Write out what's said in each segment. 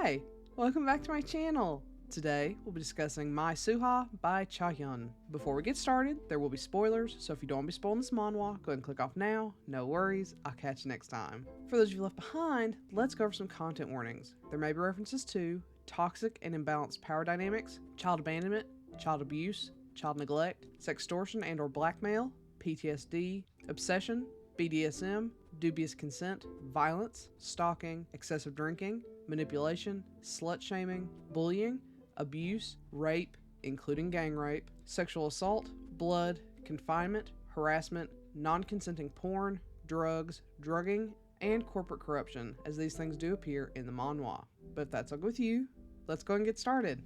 Hi, welcome back to my channel. Today, we'll be discussing My Suha by Chahyun. Before we get started, there will be spoilers, so if you don't want to be spoiling this manhwa, go ahead and click off now. No worries, I'll catch you next time. For those of you left behind, let's go over some content warnings. There may be references to toxic and imbalanced power dynamics, child abandonment, child abuse, child neglect, sextortion and or blackmail, PTSD, obsession, BDSM, dubious consent, violence, stalking, excessive drinking, manipulation, slut-shaming, bullying, abuse, rape, including gang rape, sexual assault, blood, confinement, harassment, non-consenting porn, drugs, drugging, and corporate corruption, as these things do appear in the manhwa. But if that's all good with you, let's go and get started.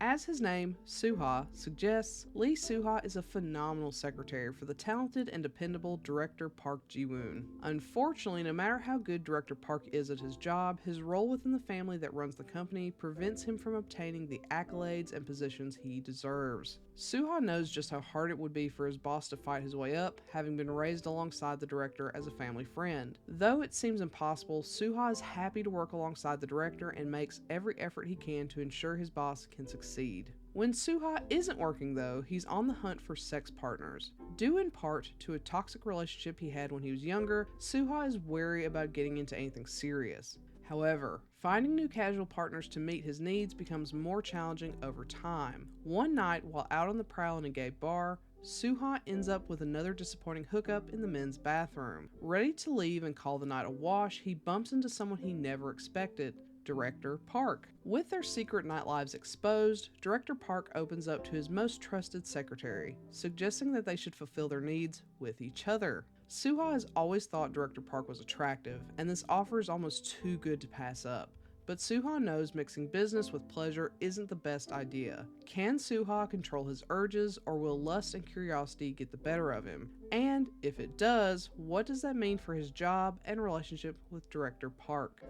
As his name, Suha, suggests, Lee Suha is a phenomenal secretary for the talented and dependable director Park Ji-woon. Unfortunately, no matter how good director Park is at his job, his role within the family that runs the company prevents him from obtaining the accolades and positions he deserves. Suha knows just how hard it would be for his boss to fight his way up, having been raised alongside the director as a family friend. Though it seems impossible, Suha is happy to work alongside the director and makes every effort he can to ensure his boss can succeed. When Suha isn't working though, he's on the hunt for sex partners. Due in part to a toxic relationship he had when he was younger, Suha is wary about getting into anything serious. However, finding new casual partners to meet his needs becomes more challenging over time. One night, while out on the prowl in a gay bar, Suha ends up with another disappointing hookup in the men's bathroom. Ready to leave and call the night a wash, he bumps into someone he never expected, Director Park. With their secret night lives exposed, Director Park opens up to his most trusted secretary, suggesting that they should fulfill their needs with each other. Suha has always thought Director Park was attractive, and this offer is almost too good to pass up. But Suha knows mixing business with pleasure isn't the best idea. Can Suha control his urges, or will lust and curiosity get the better of him? And if it does, what does that mean for his job and relationship with Director Park?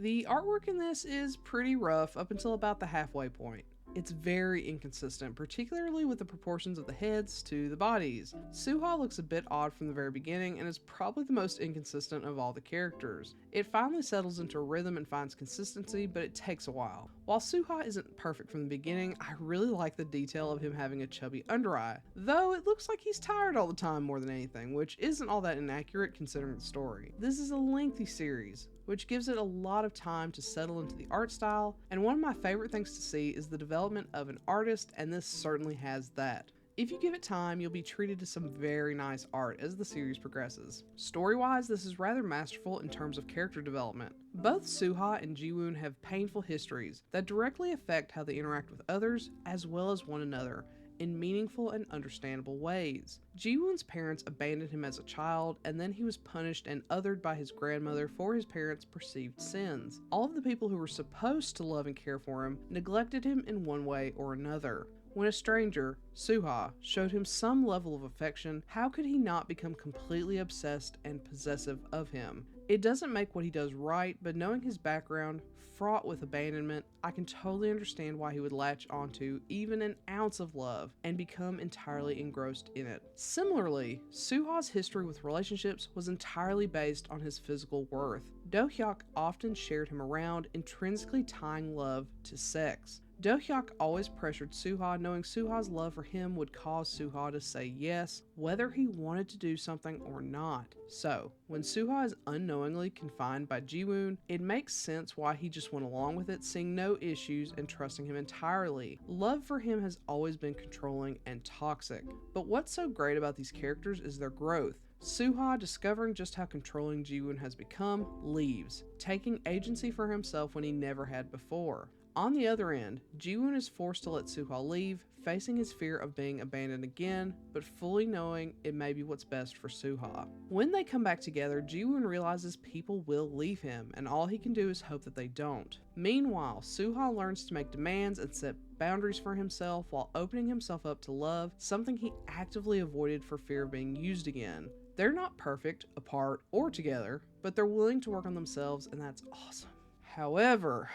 The artwork in this is pretty rough up until about the halfway point. It's very inconsistent, particularly with the proportions of the heads to the bodies. Suha looks a bit odd from the very beginning and is probably the most inconsistent of all the characters. It finally settles into a rhythm and finds consistency, but it takes a while. While Suha isn't perfect from the beginning, I really like the detail of him having a chubby under eye, though it looks like he's tired all the time more than anything, which isn't all that inaccurate considering the story. This is a lengthy series, which gives it a lot of time to settle into the art style, and one of my favorite things to see is the development of an artist, and this certainly has that. If you give it time, you'll be treated to some very nice art as the series progresses. Story-wise, this is rather masterful in terms of character development. Both Suha and Ji-woon have painful histories that directly affect how they interact with others as well as one another in meaningful and understandable ways. Ji-woon's parents abandoned him as a child, and then he was punished and othered by his grandmother for his parents' perceived sins. All of the people who were supposed to love and care for him neglected him in one way or another. When a stranger, Suha, showed him some level of affection, how could he not become completely obsessed and possessive of him? It doesn't make what he does right, but knowing his background, fraught with abandonment, I can totally understand why he would latch onto even an ounce of love and become entirely engrossed in it. Similarly, Suha's history with relationships was entirely based on his physical worth. Do-hyuk often shared him around, intrinsically tying love to sex. Do-hyuk always pressured Suha, knowing Suha's love for him would cause Suha to say yes, whether he wanted to do something or not. So, when Suha is unknowingly confined by Ji-woon, it makes sense why he just went along with it, seeing no issues and trusting him entirely. Love for him has always been controlling and toxic. But what's so great about these characters is their growth. Suha, discovering just how controlling Ji-woon has become, leaves, taking agency for himself when he never had before. On the other end, Ji-woon is forced to let Suha leave, facing his fear of being abandoned again, but fully knowing it may be what's best for Suha. When they come back together, Ji-woon realizes people will leave him, and all he can do is hope that they don't. Meanwhile, Suha learns to make demands and set boundaries for himself while opening himself up to love, something he actively avoided for fear of being used again. They're not perfect, apart, or together, but they're willing to work on themselves, and that's awesome. However,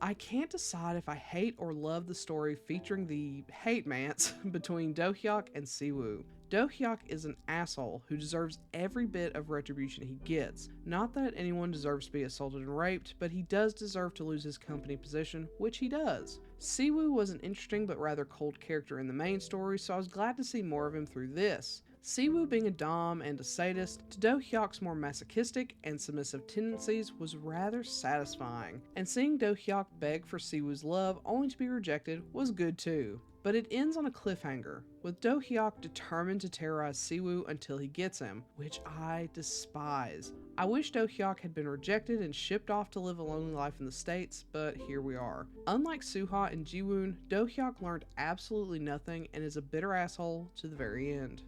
I can't decide if I hate or love the story featuring the hate-mance between Do-hyuk and Siwoo. Do-hyuk is an asshole who deserves every bit of retribution he gets. Not that anyone deserves to be assaulted and raped, but he does deserve to lose his company position, which he does. Siwoo was an interesting but rather cold character in the main story, so I was glad to see more of him through this. Siwoo being a dom and a sadist to Do-hyuk's more masochistic and submissive tendencies was rather satisfying, and seeing Do-hyuk beg for Siwoo's love only to be rejected was good too. But it ends on a cliffhanger, with Do-hyuk determined to terrorize Siwoo until he gets him, which I despise. I wish Do-hyuk had been rejected and shipped off to live a lonely life in the States, but here we are. Unlike Suha and Jiwoon, Do-hyuk learned absolutely nothing and is a bitter asshole to the very end.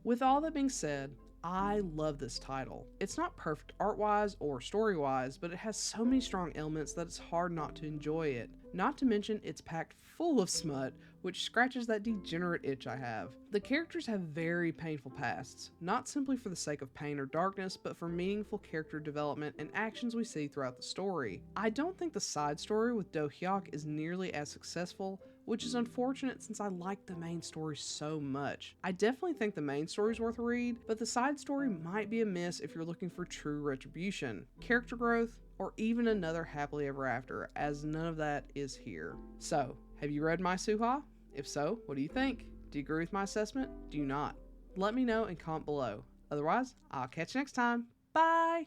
With all that being said, I love this title. It's not perfect art-wise or story-wise, but it has so many strong elements that it's hard not to enjoy it. Not to mention, it's packed full of smut, which scratches that degenerate itch I have. The characters have very painful pasts, not simply for the sake of pain or darkness, but for meaningful character development and actions we see throughout the story. I don't think the side story with Do-hyuk is nearly as successful, which is unfortunate since I like the main story so much. I definitely think the main story is worth a read, but the side story might be a miss if you're looking for true retribution, character growth, or even another happily ever after, as none of that is here. So, have you read my Suha? If so, what do you think? Do you agree with my assessment? Do you not? Let me know and comment below. Otherwise, I'll catch you next time. Bye!